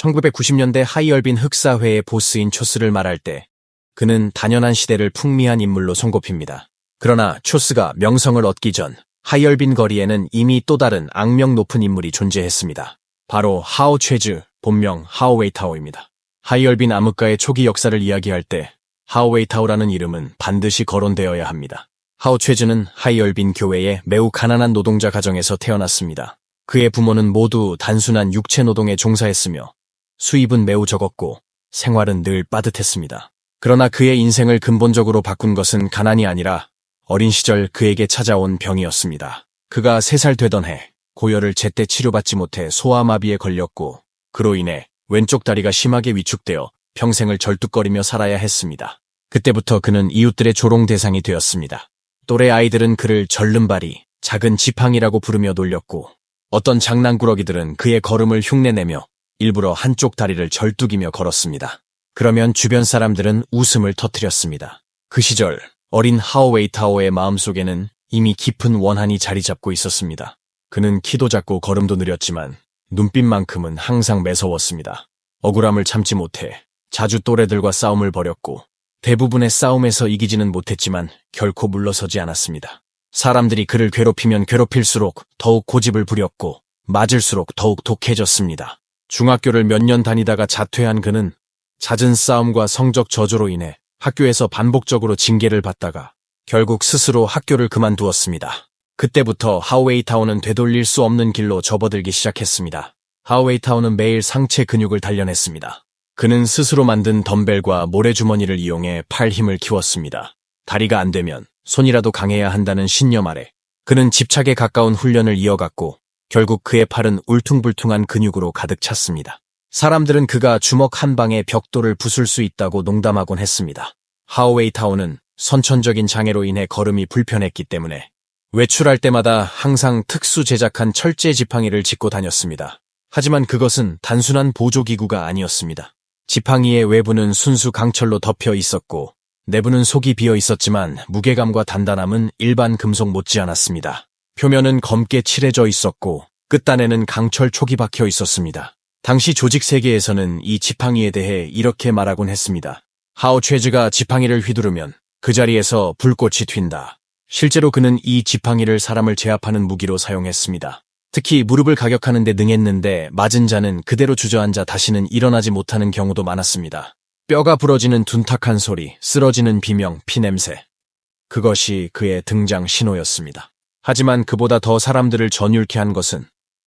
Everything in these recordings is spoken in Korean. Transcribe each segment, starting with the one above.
1990년대 하이얼빈 흑사회의 보스인 초스를 말할 때 그는 단연한 시대를 풍미한 인물로 손꼽힙니다. 그러나 초스가 명성을 얻기 전 하이얼빈 거리에는 이미 또 다른 악명 높은 인물이 존재했습니다. 바로 하오 최즈, 본명 하오 웨이타오입니다. 하이얼빈 암흑가의 초기 역사를 이야기할 때 하오 웨이타오라는 이름은 반드시 거론되어야 합니다. 하오 최즈는 하이얼빈 교회의 매우 가난한 노동자 가정에서 태어났습니다. 그의 부모는 모두 단순한 육체 노동에 종사했으며 수입은 매우 적었고 생활은 늘 빠듯했습니다. 그러나 그의 인생을 근본적으로 바꾼 것은 가난이 아니라 어린 시절 그에게 찾아온 병이었습니다. 그가 3살 되던 해 고열을 제때 치료받지 못해 소아마비에 걸렸고 그로 인해 왼쪽 다리가 심하게 위축되어 평생을 절뚝거리며 살아야 했습니다. 그때부터 그는 이웃들의 조롱 대상이 되었습니다. 또래 아이들은 그를 절름발이, 작은 지팡이라고 부르며 놀렸고 어떤 장난꾸러기들은 그의 걸음을 흉내내며 일부러 한쪽 다리를 절뚝이며 걸었습니다. 그러면 주변 사람들은 웃음을 터뜨렸습니다. 그 시절 어린 하오 웨이타오의 마음속에는 이미 깊은 원한이 자리 잡고 있었습니다. 그는 키도 작고 걸음도 느렸지만 눈빛만큼은 항상 매서웠습니다. 억울함을 참지 못해 자주 또래들과 싸움을 벌였고 대부분의 싸움에서 이기지는 못했지만 결코 물러서지 않았습니다. 사람들이 그를 괴롭히면 괴롭힐수록 더욱 고집을 부렸고 맞을수록 더욱 독해졌습니다. 중학교를 몇 년 다니다가 자퇴한 그는 잦은 싸움과 성적 저조로 인해 학교에서 반복적으로 징계를 받다가 결국 스스로 학교를 그만두었습니다. 그때부터 하오 웨이타오는 되돌릴 수 없는 길로 접어들기 시작했습니다. 하오 웨이타오는 매일 상체 근육을 단련했습니다. 그는 스스로 만든 덤벨과 모래주머니를 이용해 팔 힘을 키웠습니다. 다리가 안 되면 손이라도 강해야 한다는 신념 아래 그는 집착에 가까운 훈련을 이어갔고 결국 그의 팔은 울퉁불퉁한 근육으로 가득 찼습니다. 사람들은 그가 주먹 한 방에 벽돌을 부술 수 있다고 농담하곤 했습니다. 하오 웨이타오는 선천적인 장애로 인해 걸음이 불편했기 때문에 외출할 때마다 항상 특수 제작한 철제 지팡이를 짚고 다녔습니다. 하지만 그것은 단순한 보조기구가 아니었습니다. 지팡이의 외부는 순수 강철로 덮여 있었고 내부는 속이 비어 있었지만 무게감과 단단함은 일반 금속 못지않았습니다. 표면은 검게 칠해져 있었고 끝단에는 강철 촉이 박혀 있었습니다. 당시 조직 세계에서는 이 지팡이에 대해 이렇게 말하곤 했습니다. 하오 최즈가 지팡이를 휘두르면 그 자리에서 불꽃이 튄다. 실제로 그는 이 지팡이를 사람을 제압하는 무기로 사용했습니다. 특히 무릎을 가격하는 데 능했는데 맞은 자는 그대로 주저앉아 다시는 일어나지 못하는 경우도 많았습니다. 뼈가 부러지는 둔탁한 소리, 쓰러지는 비명, 피냄새. 그것이 그의 등장 신호였습니다. 하지만 그보다 더 사람들을 전율케 한 것은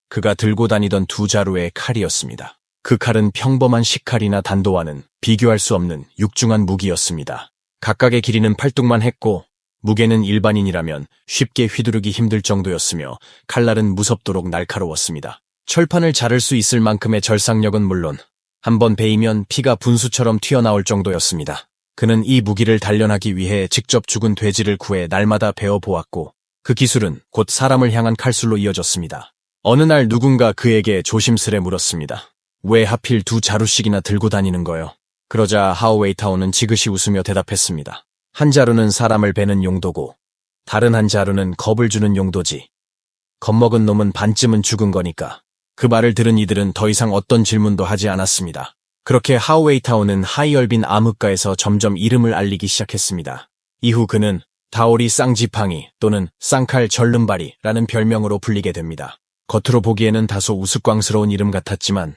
그가 들고 다니던 2자루의 칼이었습니다. 그 칼은 평범한 식칼이나 단도와는 비교할 수 없는 육중한 무기였습니다. 각각의 길이는 팔뚝만 했고 무게는 일반인이라면 쉽게 휘두르기 힘들 정도였으며 칼날은 무섭도록 날카로웠습니다. 철판을 자를 수 있을 만큼의 절삭력은 물론 한번 베이면 피가 분수처럼 튀어나올 정도였습니다. 그는 이 무기를 단련하기 위해 직접 죽은 돼지를 구해 날마다 베어보았고 그 기술은 곧 사람을 향한 칼술로 이어졌습니다. 어느 날 누군가 그에게 조심스레 물었습니다. 왜 하필 2자루씩이나 들고 다니는 거요? 그러자 하오 웨이타오는 지그시 웃으며 대답했습니다. 한 자루는 사람을 베는 용도고 다른 한 자루는 겁을 주는 용도지. 겁먹은 놈은 반쯤은 죽은 거니까. 그 말을 들은 이들은 더 이상 어떤 질문도 하지 않았습니다. 그렇게 하오 웨이타오는 하이얼빈 암흑가에서 점점 이름을 알리기 시작했습니다. 이후 그는 다오리 쌍지팡이 또는 쌍칼 절름발이라는 별명으로 불리게 됩니다. 겉으로 보기에는 다소 우스꽝스러운 이름 같았지만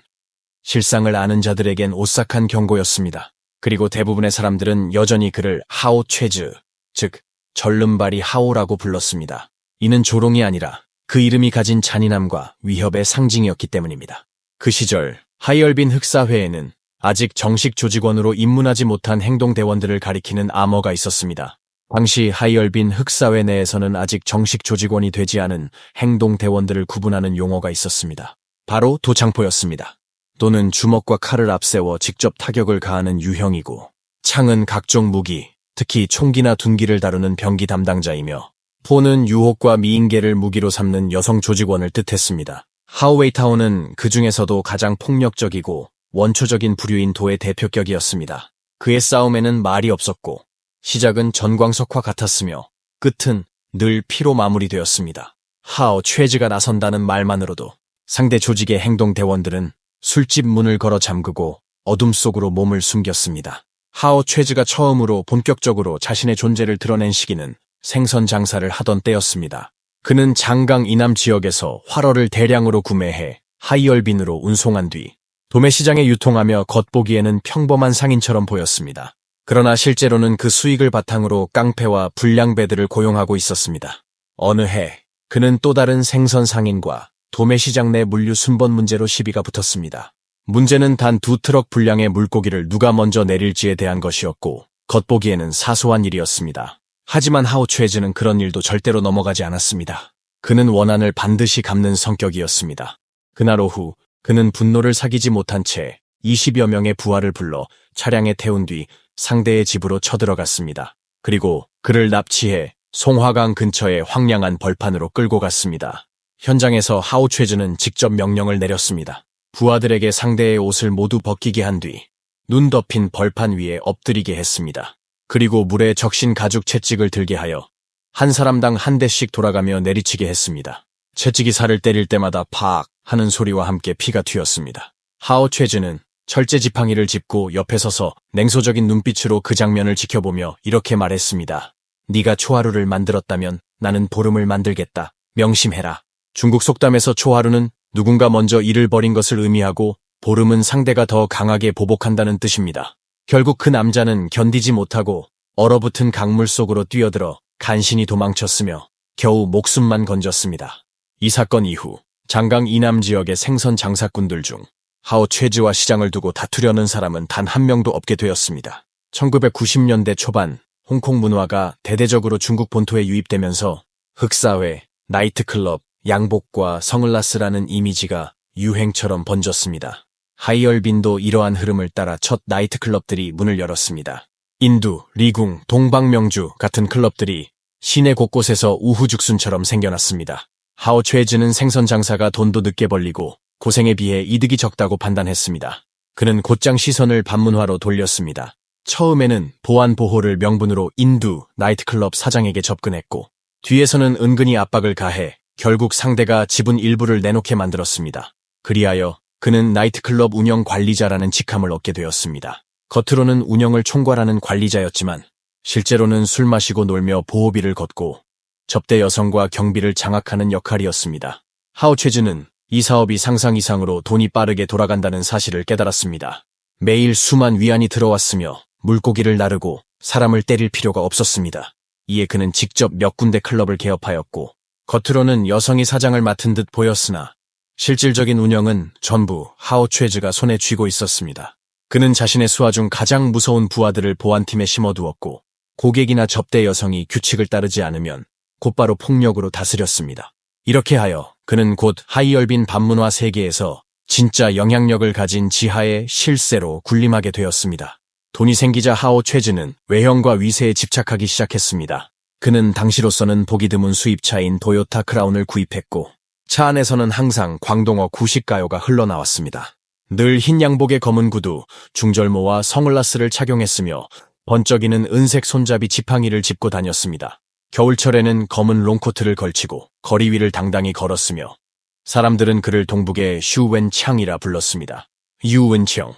실상을 아는 자들에겐 오싹한 경고였습니다. 그리고 대부분의 사람들은 여전히 그를 하오 최즈, 즉 절름발이 하오라고 불렀습니다. 이는 조롱이 아니라 그 이름이 가진 잔인함과 위협의 상징이었기 때문입니다. 그 시절 하이얼빈 흑사회에는 아직 정식 조직원으로 입문하지 못한 행동대원들을 가리키는 암호가 있었습니다. 당시 하이얼빈 흑사회 내에서는 아직 정식 조직원이 되지 않은 행동대원들을 구분하는 용어가 있었습니다. 바로 도창포였습니다. 또는 주먹과 칼을 앞세워 직접 타격을 가하는 유형이고 창은 각종 무기, 특히 총기나 둔기를 다루는 병기 담당자이며 포는 유혹과 미인계를 무기로 삼는 여성 조직원을 뜻했습니다. 하오 웨이타오는 그 중에서도 가장 폭력적이고 원초적인 부류인 도의 대표격이었습니다. 그의 싸움에는 말이 없었고 시작은 전광석화 같았으며 끝은 늘 피로 마무리되었습니다. 하오 최즈가 나선다는 말만으로도 상대 조직의 행동대원들은 술집 문을 걸어 잠그고 어둠 속으로 몸을 숨겼습니다. 하오 최즈가 처음으로 본격적으로 자신의 존재를 드러낸 시기는 생선 장사를 하던 때였습니다. 그는 장강 이남 지역에서 활어를 대량으로 구매해 하이얼빈으로 운송한 뒤 도매시장에 유통하며 겉보기에는 평범한 상인처럼 보였습니다. 그러나 실제로는 그 수익을 바탕으로 깡패와 불량배들을 고용하고 있었습니다. 어느 해 그는 또 다른 생선 상인과 도매시장 내 물류 순번 문제로 시비가 붙었습니다. 문제는 단 2트럭 분량의 물고기를 누가 먼저 내릴지에 대한 것이었고 겉보기에는 사소한 일이었습니다. 하지만 하오 최즈는 그런 일도 절대로 넘어가지 않았습니다. 그는 원한을 반드시 갚는 성격이었습니다. 그날 오후 그는 분노를 사기지 못한 채 20여 명의 부하를 불러 차량에 태운 뒤 상대의 집으로 쳐들어갔습니다. 그리고 그를 납치해 송화강 근처의 황량한 벌판으로 끌고 갔습니다. 현장에서 하오 최즈는 직접 명령을 내렸습니다. 부하들에게 상대의 옷을 모두 벗기게 한 뒤 눈 덮인 벌판 위에 엎드리게 했습니다. 그리고 물에 적신 가죽 채찍을 들게 하여 한 사람당 한 대씩 돌아가며 내리치게 했습니다. 채찍이 살을 때릴 때마다 팍 하는 소리와 함께 피가 튀었습니다. 하오 최즈는 철제 지팡이를 짚고 옆에 서서 냉소적인 눈빛으로 그 장면을 지켜보며 이렇게 말했습니다. 네가 초하루를 만들었다면 나는 보름을 만들겠다. 명심해라. 중국 속담에서 초하루는 누군가 먼저 일을 벌인 것을 의미하고 보름은 상대가 더 강하게 보복한다는 뜻입니다. 결국 그 남자는 견디지 못하고 얼어붙은 강물 속으로 뛰어들어 간신히 도망쳤으며 겨우 목숨만 건졌습니다. 이 사건 이후 장강 이남 지역의 생선 장사꾼들 중 하오 최즈와 시장을 두고 다투려는 사람은 단 한 명도 없게 되었습니다. 1990년대 초반 홍콩 문화가 대대적으로 중국 본토에 유입되면서 흑사회, 나이트클럽, 양복과 선글라스라는 이미지가 유행처럼 번졌습니다. 하이얼빈도 이러한 흐름을 따라 첫 나이트클럽들이 문을 열었습니다. 인두, 리궁, 동방명주 같은 클럽들이 시내 곳곳에서 우후죽순처럼 생겨났습니다. 하오 최즈는 생선 장사가 돈도 늦게 벌리고 고생에 비해 이득이 적다고 판단했습니다. 그는 곧장 시선을 반문화로 돌렸습니다. 처음에는 보안 보호를 명분으로 인두 나이트클럽 사장에게 접근했고 뒤에서는 은근히 압박을 가해 결국 상대가 지분 일부를 내놓게 만들었습니다. 그리하여 그는 나이트클럽 운영 관리자라는 직함을 얻게 되었습니다. 겉으로는 운영을 총괄하는 관리자였지만 실제로는 술 마시고 놀며 보호비를 걷고 접대 여성과 경비를 장악하는 역할이었습니다. 하오 최즈는 이 사업이 상상 이상으로 돈이 빠르게 돌아간다는 사실을 깨달았습니다. 매일 수만 위안이 들어왔으며 물고기를 나르고 사람을 때릴 필요가 없었습니다. 이에 그는 직접 몇 군데 클럽을 개업하였고 겉으로는 여성이 사장을 맡은 듯 보였으나 실질적인 운영은 전부 하오 최즈가 손에 쥐고 있었습니다. 그는 자신의 수하 중 가장 무서운 부하들을 보안팀에 심어두었고 고객이나 접대 여성이 규칙을 따르지 않으면 곧바로 폭력으로 다스렸습니다. 이렇게 하여 그는 곧 하이얼빈 반문화 세계에서 진짜 영향력을 가진 지하의 실세로 군림하게 되었습니다. 돈이 생기자 하오 최즈는 외형과 위세에 집착하기 시작했습니다. 그는 당시로서는 보기 드문 수입차인 도요타 크라운을 구입했고 차 안에서는 항상 광동어 구식가요가 흘러나왔습니다. 늘 흰 양복에 검은 구두, 중절모와 선글라스를 착용했으며 번쩍이는 은색 손잡이 지팡이를 짚고 다녔습니다. 겨울철에는 검은 롱코트를 걸치고 거리 위를 당당히 걸었으며 사람들은 그를 동북의 슈웬창이라 불렀습니다. 유은청,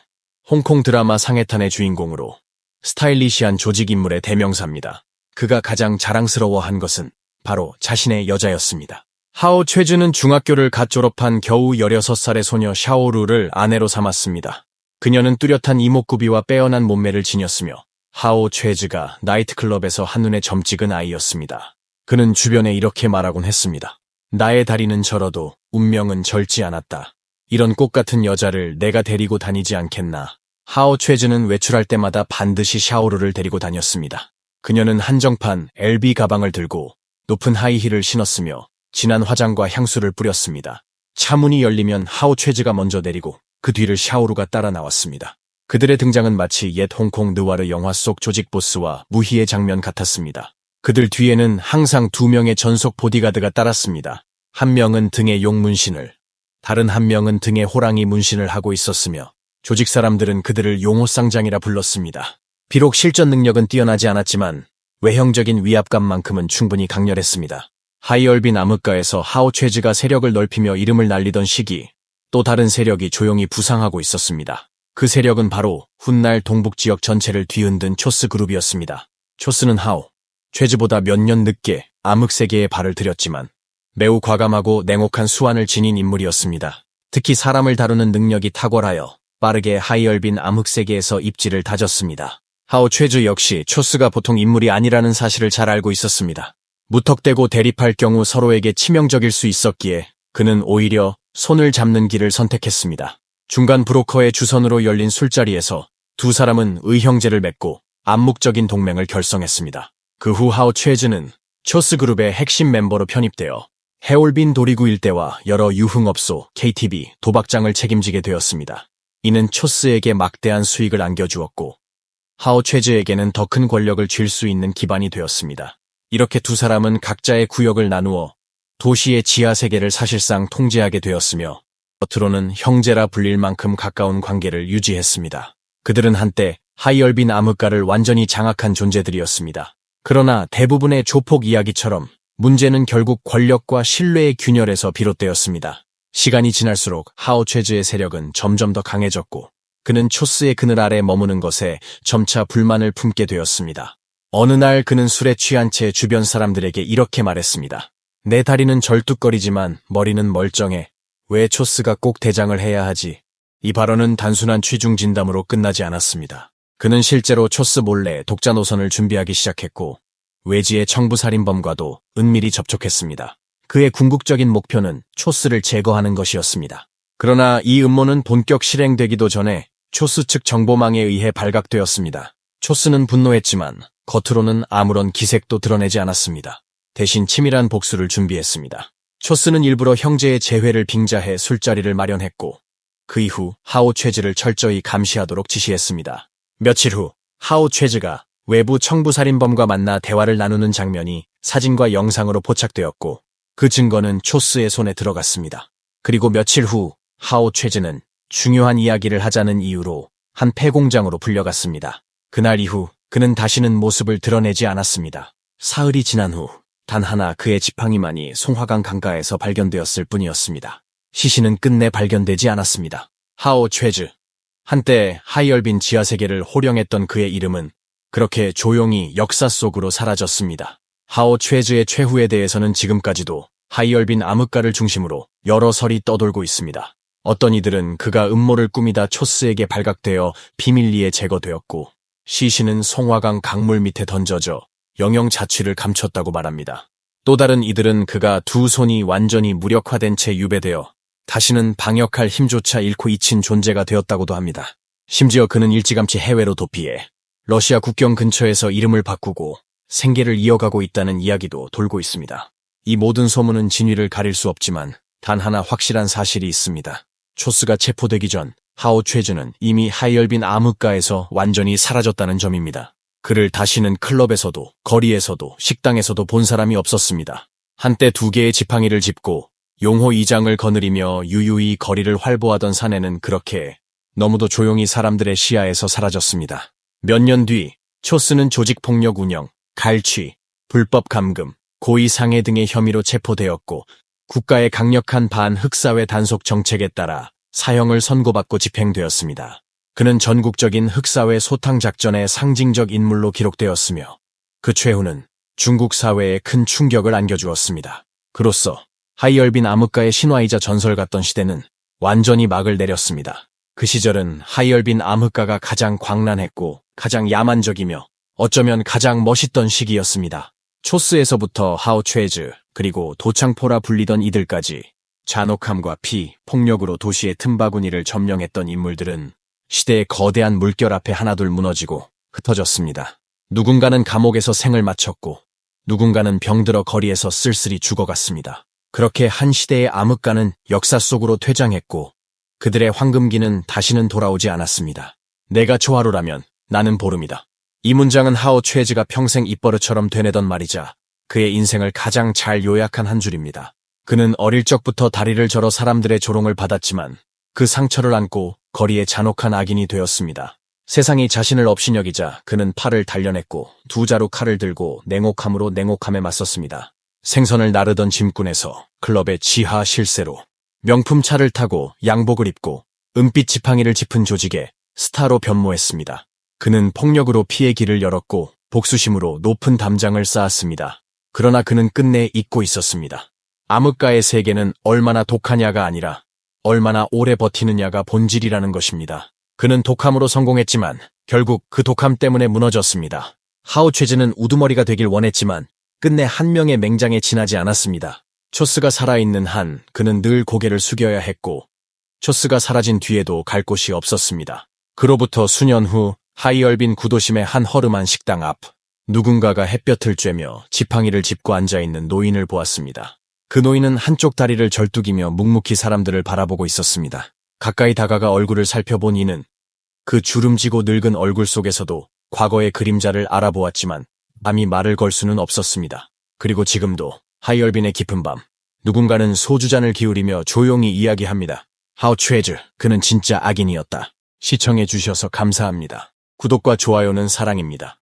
홍콩 드라마 상해탄의 주인공으로 스타일리시한 조직인물의 대명사입니다. 그가 가장 자랑스러워한 것은 바로 자신의 여자였습니다. 하오 최즈는 중학교를 갓 졸업한 겨우 16살의 소녀 샤오루를 아내로 삼았습니다. 그녀는 뚜렷한 이목구비와 빼어난 몸매를 지녔으며 하오 최즈가 나이트클럽에서 한눈에 점 찍은 아이였습니다. 그는 주변에 이렇게 말하곤 했습니다. 나의 다리는 절어도 운명은 절지 않았다. 이런 꽃같은 여자를 내가 데리고 다니지 않겠나. 하오 최즈는 외출할 때마다 반드시 샤오루를 데리고 다녔습니다. 그녀는 한정판 LB 가방을 들고 높은 하이힐을 신었으며 진한 화장과 향수를 뿌렸습니다. 차 문이 열리면 하오 최즈가 먼저 내리고 그 뒤를 샤오루가 따라 나왔습니다. 그들의 등장은 마치 옛 홍콩 느와르 영화 속 조직 보스와 무희의 장면 같았습니다. 그들 뒤에는 항상 2명의 전속 보디가드가 따랐습니다. 한 명은 등에 용 문신을, 다른 한 명은 등에 호랑이 문신을 하고 있었으며 조직 사람들은 그들을 용호쌍장이라 불렀습니다. 비록 실전 능력은 뛰어나지 않았지만 외형적인 위압감만큼은 충분히 강렬했습니다. 하이얼빈 암흑가에서 하오 최즈가 세력을 넓히며 이름을 날리던 시기, 또 다른 세력이 조용히 부상하고 있었습니다. 그 세력은 바로 훗날 동북지역 전체를 뒤흔든 초스 그룹이었습니다. 초스는 하오 최즈보다 몇 년 늦게 암흑세계에 발을 들였지만 매우 과감하고 냉혹한 수완을 지닌 인물이었습니다. 특히 사람을 다루는 능력이 탁월하여 빠르게 하이얼빈 암흑세계에서 입지를 다졌습니다. 하오 최즈 역시 초스가 보통 인물이 아니라는 사실을 잘 알고 있었습니다. 무턱대고 대립할 경우 서로에게 치명적일 수 있었기에 그는 오히려 손을 잡는 길을 선택했습니다. 중간 브로커의 주선으로 열린 술자리에서 두 사람은 의형제를 맺고 암묵적인 동맹을 결성했습니다. 그 후 하오 최즈는 초스 그룹의 핵심 멤버로 편입되어 해올빈 도리구 일대와 여러 유흥업소, KTV, 도박장을 책임지게 되었습니다. 이는 초스에게 막대한 수익을 안겨주었고 하오 최즈에게는 더 큰 권력을 쥘 수 있는 기반이 되었습니다. 이렇게 두 사람은 각자의 구역을 나누어 도시의 지하세계를 사실상 통제하게 되었으며 겉으로는 형제라 불릴 만큼 가까운 관계를 유지했습니다. 그들은 한때 하이얼빈 암흑가를 완전히 장악한 존재들이었습니다. 그러나 대부분의 조폭 이야기처럼 문제는 결국 권력과 신뢰의 균열에서 비롯되었습니다. 시간이 지날수록 하오 최즈의 세력은 점점 더 강해졌고 그는 초스의 그늘 아래 머무는 것에 점차 불만을 품게 되었습니다. 어느 날 그는 술에 취한 채 주변 사람들에게 이렇게 말했습니다. 내 다리는 절뚝거리지만 머리는 멀쩡해. 왜 초스가 꼭 대장을 해야 하지? 이 발언은 단순한 취중 진담으로 끝나지 않았습니다. 그는 실제로 초스 몰래 독자 노선을 준비하기 시작했고 외지의 청부살인범과도 은밀히 접촉했습니다. 그의 궁극적인 목표는 초스를 제거하는 것이었습니다. 그러나 이 음모는 본격 실행되기도 전에 초스 측 정보망에 의해 발각되었습니다. 초스는 분노했지만 겉으로는 아무런 기색도 드러내지 않았습니다. 대신 치밀한 복수를 준비했습니다. 초스는 일부러 형제의 재회를 빙자해 술자리를 마련했고 그 이후 하오 최즈를 철저히 감시하도록 지시했습니다. 며칠 후 하오 최즈가 외부 청부살인범과 만나 대화를 나누는 장면이 사진과 영상으로 포착되었고 그 증거는 초스의 손에 들어갔습니다. 그리고 며칠 후 하오 최즈는 중요한 이야기를 하자는 이유로 한 폐공장으로 불려갔습니다. 그날 이후 그는 다시는 모습을 드러내지 않았습니다. 사흘이 지난 후 단 하나 그의 지팡이만이 송화강 강가에서 발견되었을 뿐이었습니다. 시신은 끝내 발견되지 않았습니다. 하오 최즈. 한때 하이얼빈 지하세계를 호령했던 그의 이름은 그렇게 조용히 역사 속으로 사라졌습니다. 하오 최즈의 최후에 대해서는 지금까지도 하이얼빈 암흑가를 중심으로 여러 설이 떠돌고 있습니다. 어떤 이들은 그가 음모를 꾸미다 초스에게 발각되어 비밀리에 제거되었고 시신은 송화강 강물 밑에 던져져 영영 자취를 감췄다고 말합니다. 또 다른 이들은 그가 두 손이 완전히 무력화된 채 유배되어 다시는 방역할 힘조차 잃고 잊힌 존재가 되었다고도 합니다. 심지어 그는 일찌감치 해외로 도피해 러시아 국경 근처에서 이름을 바꾸고 생계를 이어가고 있다는 이야기도 돌고 있습니다. 이 모든 소문은 진위를 가릴 수 없지만 단 하나 확실한 사실이 있습니다. 초스가 체포되기 전 하오 최즈는 이미 하이얼빈 암흑가에서 완전히 사라졌다는 점입니다. 그를 다시는 클럽에서도 거리에서도 식당에서도 본 사람이 없었습니다. 한때 두 개의 지팡이를 짚고 용호 2장을 거느리며 유유히 거리를 활보하던 사내는 그렇게 너무도 조용히 사람들의 시야에서 사라졌습니다. 몇 년 뒤 초스는 조직폭력 운영, 갈취, 불법 감금, 고의 상해 등의 혐의로 체포되었고 국가의 강력한 반흑사회 단속 정책에 따라 사형을 선고받고 집행되었습니다. 그는 전국적인 흑사회 소탕 작전의 상징적 인물로 기록되었으며 그 최후는 중국 사회에 큰 충격을 안겨주었습니다. 그로써 하이얼빈 암흑가의 신화이자 전설 같던 시대는 완전히 막을 내렸습니다. 그 시절은 하이얼빈 암흑가가 가장 광란했고 가장 야만적이며 어쩌면 가장 멋있던 시기였습니다. 초스에서부터 하오 최즈 그리고 도창포라 불리던 이들까지 잔혹함과 피, 폭력으로 도시의 틈바구니를 점령했던 인물들은 시대의 거대한 물결 앞에 하나둘 무너지고 흩어졌습니다. 누군가는 감옥에서 생을 마쳤고 누군가는 병들어 거리에서 쓸쓸히 죽어갔습니다. 그렇게 한 시대의 암흑가는 역사 속으로 퇴장했고 그들의 황금기는 다시는 돌아오지 않았습니다. 내가 초하루라면 나는 보름이다. 이 문장은 하오 최즈가 평생 입버릇처럼 되뇌던 말이자 그의 인생을 가장 잘 요약한 한 줄입니다. 그는 어릴 적부터 다리를 절어 사람들의 조롱을 받았지만 그 상처를 안고 거리의 잔혹한 악인이 되었습니다. 세상이 자신을 업신여기자 그는 팔을 단련했고 두 자루 칼을 들고 냉혹함으로 냉혹함에 맞섰습니다. 생선을 나르던 짐꾼에서 클럽의 지하 실세로 명품 차를 타고 양복을 입고 은빛 지팡이를 짚은 조직에 스타로 변모했습니다. 그는 폭력으로 피해 길을 열었고 복수심으로 높은 담장을 쌓았습니다. 그러나 그는 끝내 잊고 있었습니다. 암흑가의 세계는 얼마나 독하냐가 아니라 얼마나 오래 버티느냐가 본질이라는 것입니다. 그는 독함으로 성공했지만 결국 그 독함 때문에 무너졌습니다. 하오최즈는 우두머리가 되길 원했지만 끝내 한 명의 맹장에 지나지 않았습니다. 초스가 살아있는 한 그는 늘 고개를 숙여야 했고 초스가 사라진 뒤에도 갈 곳이 없었습니다. 그로부터 수년 후 하이얼빈 구도심의 한 허름한 식당 앞 누군가가 햇볕을 쬐며 지팡이를 짚고 앉아있는 노인을 보았습니다. 그 노인은 한쪽 다리를 절뚝이며 묵묵히 사람들을 바라보고 있었습니다. 가까이 다가가 얼굴을 살펴본 이는 그 주름지고 늙은 얼굴 속에서도 과거의 그림자를 알아보았지만 감히 말을 걸 수는 없었습니다. 그리고 지금도 하이얼빈의 깊은 밤 누군가는 소주잔을 기울이며 조용히 이야기합니다. 하오최즈, 그는 진짜 악인이었다. 시청해 주셔서 감사합니다. 구독과 좋아요는 사랑입니다.